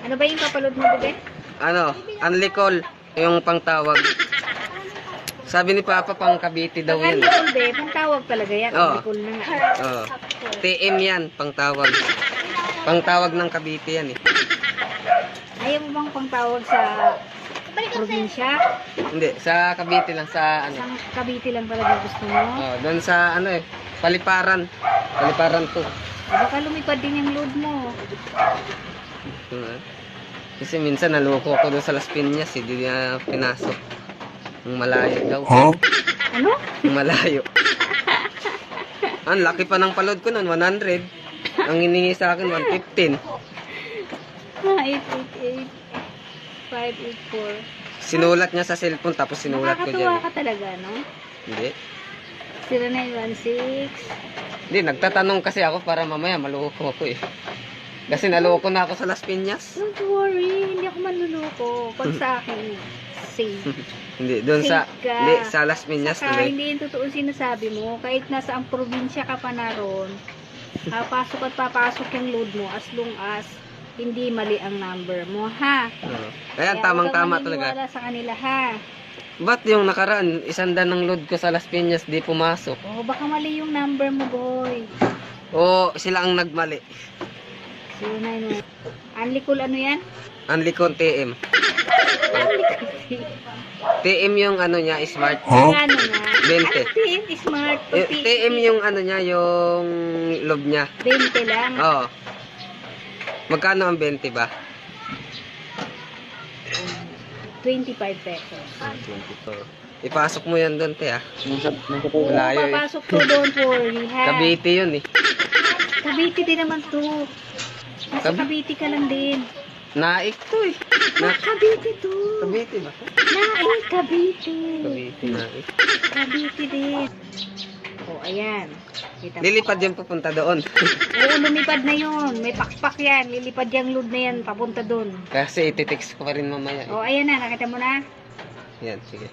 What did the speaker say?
Ano ba yung papaload mo, bebe? Ano, unlicol, yung pangtawag. Sabi ni Papa, pang Cavite daw Pag yan. unlicol, be, pang tawag talaga yan. Oo. Unlicol na nga. Oo. TM yan, pangtawag. Pangtawag ng Cavite yan eh. Ayaw mo bang pang tawag sa probinsya? Hindi, sa Cavite lang, sa ano. Sa Cavite lang talaga gusto mo? Oh, doon sa ano eh, Paliparan. Paliparan to. Baka lumipad din yung load mo. Kasi minsan naloko ko doon sa Las Piñas, hindi niya pinasok. Ang malayo daw. Ano? Ang malayo. Ang laki pa ng palod ko noon, 100. Ang hiningi sa akin, 115. 888 584. Sinulat niya sa cellphone, tapos sinulat ko Nakakatuwa dyan. ka talaga, no? Hindi. 0916. Hindi, nagtatanong kasi ako para mamaya maloko ko eh. Kasi naloko na ako sa Las Piñas. Don't worry, hindi ako manluloko. Pag sa akin, safe. Hindi, doon sa, Safe ka. hindi, sa Las Piñas. Saka tuloy. hindi yung totoo sinasabi mo. Kahit nasa ang probinsya ka pa naroon, pasok at papasok yung load mo as long as hindi mali ang number mo, ha? Oo. Ayan, Kaya tamang-tama huwag kang talaga. maniniwala sa kanila, ha? Ba't yung nakaraan, 100 ng load ko sa Las Piñas, di pumasok? Oh, baka mali yung number mo, boy. O, sila ang nagmali. 091. Unlicol ano yan? Unlicon TM. Unlicol. TM yung ano niya, smart. Ano nga? 20. TM smart. TM yung ano niya, yung loob niya. 20 lang. Oo. Magkano ang 20 ba? 25 pesos. 22. Ipasok mo yan doon, te, ah. Malayo eh. Papasok to, don't worry, ha? Cavite yun eh. Cavite din naman to. Nasa Cavite ka lang din. Naik to eh. Cavite to. Cavite ba? Cavite. Cavite, naik. Cavite din. O, ayan. Kita mo. Lilipad yung pupunta doon. Oo, lumipad na yun. May pakpak yan. Lilipad yung load na yan. Papunta dun. Kasi ititext ko pa rin mamaya. O, ayan na. Nakita mo na? Yan, sige.